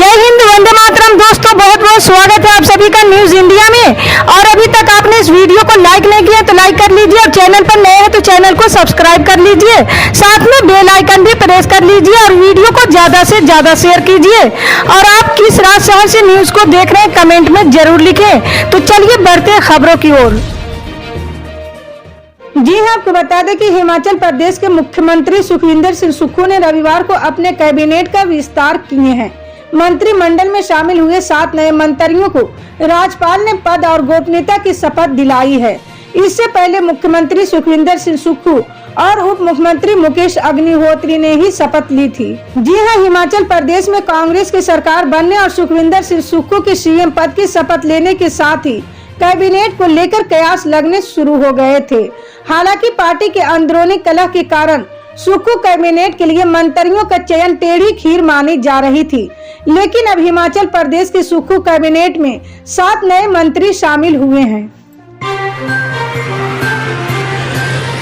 जय हिंद, वंदे मातरम। दोस्तों बहुत बहुत स्वागत है आप सभी का न्यूज इंडिया में। और अभी तक आपने इस वीडियो को लाइक नहीं किया तो लाइक कर लीजिए, और चैनल पर नए हैं तो चैनल को सब्सक्राइब कर लीजिए, साथ में बेल आइकन भी प्रेस कर लीजिए और वीडियो को ज्यादा से ज्यादा शेयर कीजिए। और आप किस राज्य शहर से न्यूज को देख रहे हैं कमेंट में जरूर लिखें। तो चलिए बढ़ते हैं खबरों की ओर। जी हाँ, आपको बता दें कि हिमाचल प्रदेश के मुख्यमंत्री सुखविंदर सिंह सुक्खू ने रविवार को अपने कैबिनेट का विस्तार किए हैं। मंत्रिमंडल में शामिल हुए 7 नए मंत्रियों को राज्यपाल ने पद और गोपनीयता की शपथ दिलाई है। इससे पहले मुख्यमंत्री सुखविंदर सिंह सुक्खू और उप मुख्यमंत्री मुकेश अग्निहोत्री ने ही शपथ ली थी। जी हाँ, हिमाचल प्रदेश में कांग्रेस की सरकार बनने और सुखविंदर सिंह सुक्खू के सीएम पद की शपथ लेने के साथ ही कैबिनेट को लेकर कयास लगने शुरू हो गए थे। हालांकि पार्टी के अंदरूनी कलह के कारण सुक्खू कैबिनेट के लिए मंत्रियों का चयन टेढ़ी खीर मानी जा रही थी, लेकिन अब हिमाचल प्रदेश के सुक्खू कैबिनेट में 7 नए मंत्री शामिल हुए हैं।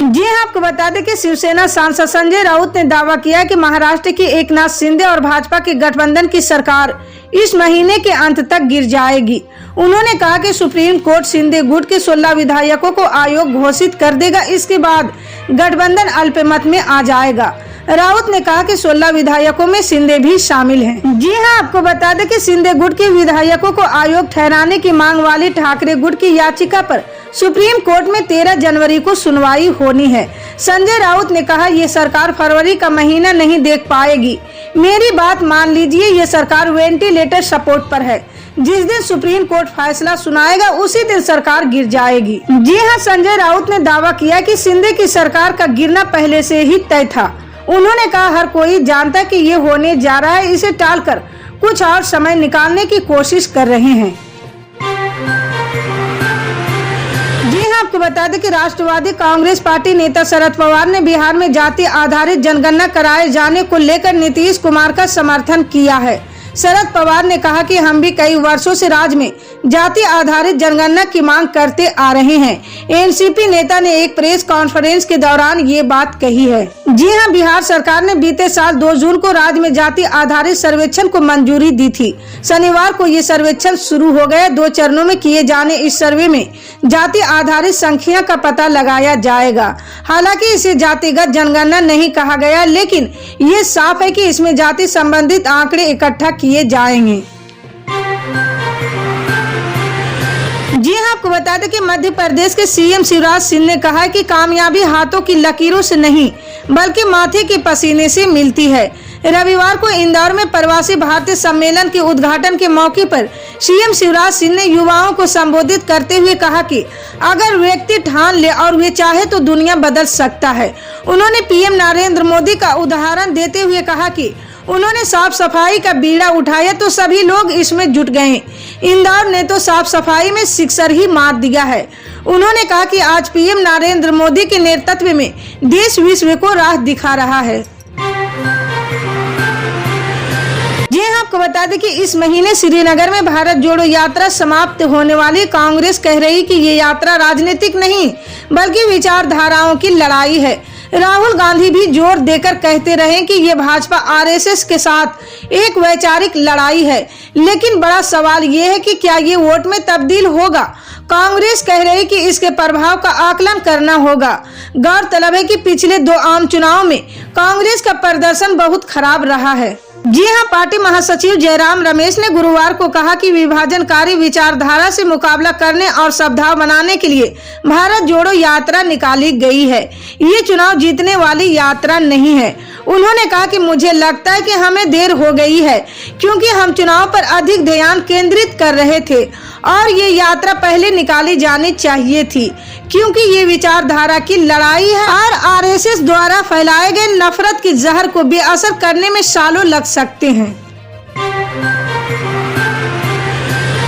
जी हाँ, आपको बता दें कि शिवसेना सांसद संजय राउत ने दावा किया कि महाराष्ट्र की एकनाथ शिंदे और भाजपा के गठबंधन की सरकार इस महीने के अंत तक गिर जाएगी। उन्होंने कहा कि सुप्रीम कोर्ट शिंदे गुट के 16 विधायकों को अयोग्य घोषित कर देगा, इसके बाद गठबंधन अल्पमत में आ जाएगा। राउत ने कहा कि 16 विधायकों में शिंदे भी शामिल हैं। जी हां, आपको बता दें कि शिंदे गुट के विधायकों को अयोग्य ठहराने की मांग वाली ठाकरे गुट की याचिका पर सुप्रीम कोर्ट में 13 जनवरी को सुनवाई होनी है। संजय राउत ने कहा, ये सरकार फरवरी का महीना नहीं देख पाएगी। मेरी बात मान लीजिए, ये सरकार वेंटिलेटर सपोर्ट पर है। जिस दिन सुप्रीम कोर्ट फैसला सुनाएगा उसी दिन सरकार गिर जाएगी। जी हां, संजय राउत ने दावा किया कि शिंदे की सरकार का गिरना पहले से ही तय था। उन्होंने कहा, हर कोई जानता कि ये होने जा रहा है, इसे टालकर कुछ और समय निकालने की कोशिश कर रहे हैं। जी हाँ, आपको बता दें कि राष्ट्रवादी कांग्रेस पार्टी नेता शरद पवार ने बिहार में जाति आधारित जनगणना कराए जाने को लेकर नीतीश कुमार का समर्थन किया है। शरद पवार ने कहा कि हम भी कई वर्षों से राज्य में जाति आधारित जनगणना की मांग करते आ रहे हैं। एनसीपी नेता ने एक प्रेस कॉन्फ्रेंस के दौरान ये बात कही है। जी हां, बिहार सरकार ने बीते साल 2 जून को राज्य में जाति आधारित सर्वेक्षण को मंजूरी दी थी। शनिवार को ये सर्वेक्षण शुरू हो गया। 2 चरणों में किए जाने इस सर्वे में जाति आधारित संख्या का पता लगाया जाएगा। हालांकि इसे जातिगत जनगणना नहीं कहा गया, लेकिन ये साफ है कि इसमें जाति संबंधित आंकड़े इकट्ठा किए जाएंगे। जी हाँ, आपको बता दें कि मध्य प्रदेश के सीएम शिवराज सिंह ने कहा है कि कामयाबी हाथों की लकीरों से नहीं बल्कि माथे के पसीने से मिलती है। रविवार को इंदौर में प्रवासी भारतीय सम्मेलन के उद्घाटन के मौके पर सीएम शिवराज सिंह ने युवाओं को संबोधित करते हुए कहा कि अगर व्यक्ति ठान ले और वे चाहे तो दुनिया बदल सकता है। उन्होंने पीएम नरेंद्र मोदी का उदाहरण देते हुए कहा कि उन्होंने साफ सफाई का बीड़ा उठाया तो सभी लोग इसमें जुट गए। इंदौर ने तो साफ सफाई में सिक्सर ही मार दिया है। उन्होंने कहा कि आज पीएम नरेंद्र मोदी के नेतृत्व में देश विश्व को राह दिखा रहा है। जी हाँ, आपको बता दें कि इस महीने श्रीनगर में भारत जोड़ो यात्रा समाप्त होने वाली। कांग्रेस कह रही कि ये यात्रा राजनीतिक नहीं बल्कि विचारधाराओं की लड़ाई है। राहुल गांधी भी जोर देकर कहते रहे कि ये भाजपा आरएसएस के साथ एक वैचारिक लड़ाई है, लेकिन बड़ा सवाल ये है कि क्या ये वोट में तब्दील होगा। कांग्रेस कह रही कि इसके प्रभाव का आकलन करना होगा। गौरतलब है कि पिछले 2 आम चुनाव में कांग्रेस का प्रदर्शन बहुत खराब रहा है। जी हाँ, पार्टी महासचिव जयराम रमेश ने गुरुवार को कहा कि विभाजनकारी विचारधारा से मुकाबला करने और सद्भाव बनाने के लिए भारत जोड़ो यात्रा निकाली गई है। ये चुनाव जीतने वाली यात्रा नहीं है। उन्होंने कहा कि मुझे लगता है कि हमें देर हो गई है, क्योंकि हम चुनाव पर अधिक ध्यान केंद्रित कर रहे थे और ये यात्रा पहले निकाली जानी चाहिए थी, क्योंकि ये विचारधारा की लड़ाई है और आरएसएस द्वारा फैलाए गए नफरत की जहर को बेअसर करने में सालों लग सकते हैं।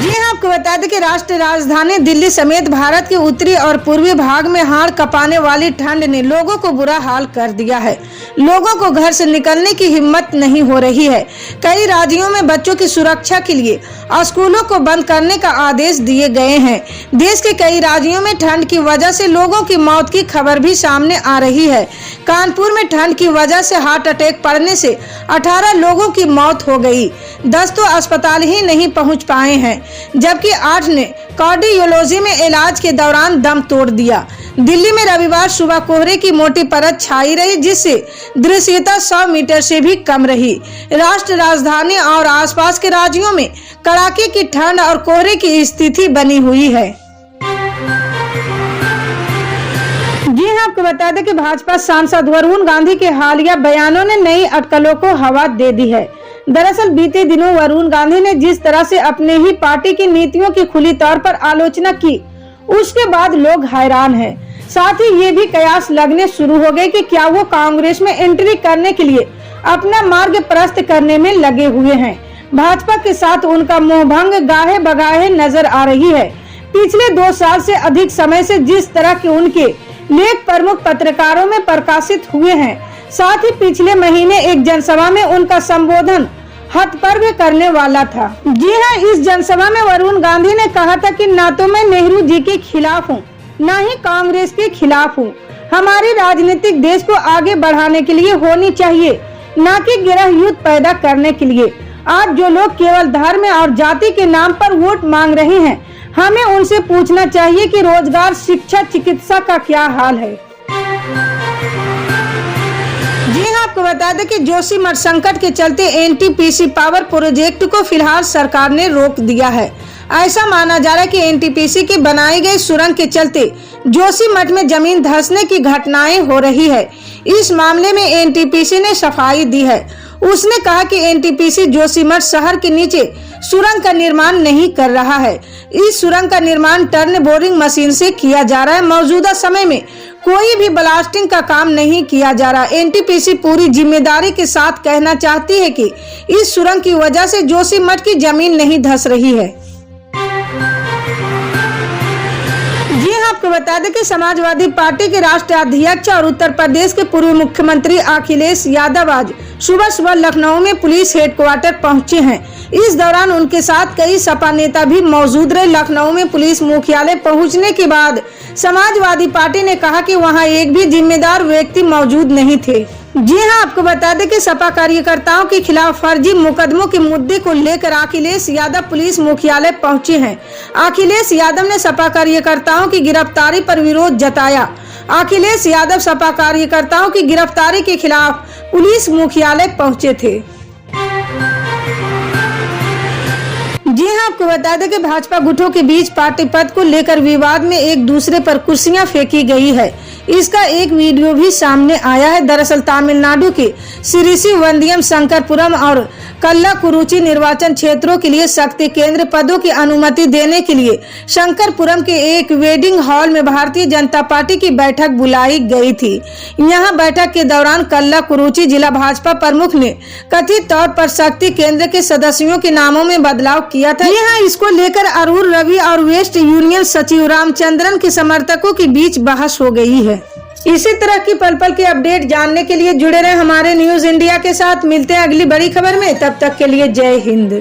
जी हाँ, आपको बता दें कि राष्ट्रीय राजधानी दिल्ली समेत भारत के उत्तरी और पूर्वी भाग में हाड़ कांपने वाली ठंड ने लोगों को बुरा हाल कर दिया है। लोगों को घर से निकलने की हिम्मत नहीं हो रही है। कई राज्यों में बच्चों की सुरक्षा के लिए स्कूलों को बंद करने का आदेश दिए गए हैं। देश के कई राज्यों में ठंड की वजह से लोगों की मौत की खबर भी सामने आ रही है। कानपुर में ठंड की वजह से हार्ट अटैक पड़ने से 18 लोगों की मौत हो गई। 10 तो अस्पताल ही नहीं पहुंच पाए हैं, जबकि 8 ने कार्डियोलॉजी में इलाज के दौरान दम तोड़ दिया। दिल्ली में रविवार सुबह कोहरे की मोटी परत छाई रही, जिससे दृश्यता 100 मीटर से भी कम रही। राष्ट्र राजधानी और आसपास के राज्यों में कड़ाके की ठंड और कोहरे की स्थिति बनी हुई है। जी हाँ, आपको बता दें कि भाजपा सांसद वरुण गांधी के हालिया बयानों ने नई अटकलों को हवा दे दी है। दरअसल बीते दिनों वरुण गांधी ने जिस तरह से अपने ही पार्टी की नीतियों की खुली तौर पर आलोचना की, उसके बाद लोग हैरान हैं। साथ ही ये भी कयास लगने शुरू हो गए कि क्या वो कांग्रेस में एंट्री करने के लिए अपना मार्ग प्रशस्त करने में लगे हुए हैं। भाजपा के साथ उनका मोहभंग गाहे बगाहे नजर आ रही है। पिछले 2 साल से अधिक समय से जिस तरह के उनके लेख प्रमुख पत्रकारों में प्रकाशित हुए हैं, साथ ही पिछले महीने एक जनसभा में उनका संबोधन हतप्रभ करने वाला था। जी हाँ, इस जनसभा में वरुण गांधी ने कहा था कि ना तो मैं नेहरू जी के खिलाफ हूँ, ना ही कांग्रेस के खिलाफ हूँ। हमारी राजनीतिक देश को आगे बढ़ाने के लिए होनी चाहिए, ना कि गिरह युद्ध पैदा करने के लिए। आज जो लोग केवल धर्म और जाति के नाम पर वोट मांग रहे हैं, हमें उनसे पूछना चाहिए कि रोजगार, शिक्षा, चिकित्सा का क्या हाल है। जी हाँ, आपको बता दें कि जोशीमठ संकट के चलते एनटीपीसी पावर प्रोजेक्ट को फिलहाल सरकार ने रोक दिया है। ऐसा माना जा रहा है कि एनटीपीसी की बनाई गई सुरंग के चलते जोशीमठ में जमीन धंसने की घटनाएं हो रही है। इस मामले में एनटीपीसी ने सफाई दी है। उसने कहा कि एनटीपीसी जोशीमठ शहर के नीचे सुरंग का निर्माण नहीं कर रहा है। इस सुरंग का निर्माण टर्न बोरिंग मशीन से किया जा रहा है। मौजूदा समय में कोई भी ब्लास्टिंग का काम नहीं किया जा रहा। एनटीपीसी पूरी जिम्मेदारी के साथ कहना चाहती है कि इस सुरंग की वजह से जोशीमठ की जमीन नहीं धंस रही है। जी हाँ, आपको बता दें कि समाजवादी पार्टी के राष्ट्रीय अध्यक्ष और उत्तर प्रदेश के पूर्व मुख्यमंत्री अखिलेश यादव आज सुबह लखनऊ में पुलिस हेडक्वार्टर पहुंचे हैं। इस दौरान उनके साथ कई सपा नेता भी मौजूद रहे। लखनऊ में पुलिस मुख्यालय पहुंचने के बाद समाजवादी पार्टी ने कहा कि वहां एक भी जिम्मेदार व्यक्ति मौजूद नहीं थे। जी हाँ, आपको बता दें कि सपा कार्यकर्ताओं के खिलाफ फर्जी मुकदमों के मुद्दे को लेकर अखिलेश यादव पुलिस मुख्यालय पहुंचे हैं। अखिलेश यादव ने सपा कार्यकर्ताओं की गिरफ्तारी पर विरोध जताया। अखिलेश यादव सपा कार्यकर्ताओं की गिरफ्तारी के खिलाफ पुलिस मुख्यालय पहुंचे थे। जी हाँ, आपको बता दें कि भाजपा गुटों के बीच पार्टी पद को लेकर विवाद में एक दूसरे पर कुर्सियां फेंकी गई है। इसका एक वीडियो भी सामने आया है। दरअसल तमिलनाडु के श्रीवंदियम, शंकरपुरम और कल्लाकुरुची निर्वाचन क्षेत्रों के लिए शक्ति केंद्र पदों की अनुमति देने के लिए शंकरपुरम के एक वेडिंग हॉल में भारतीय जनता पार्टी की बैठक बुलाई गई थी। यहां बैठक के दौरान कल्लाकुरुची जिला भाजपा प्रमुख ने कथित तौर पर शक्ति केंद्र के सदस्यों के नामों में बदलाव किया था। यहाँ इसको लेकर अरुण रवि और वेस्ट यूनियन सचिव रामचंद्रन के समर्थकों के बीच बहस हो गई है। इसी तरह की पल पल के अपडेट जानने के लिए जुड़े रहे हमारे न्यूज इंडिया के साथ। मिलते हैं अगली बड़ी खबर में, तब तक के लिए जय हिंद।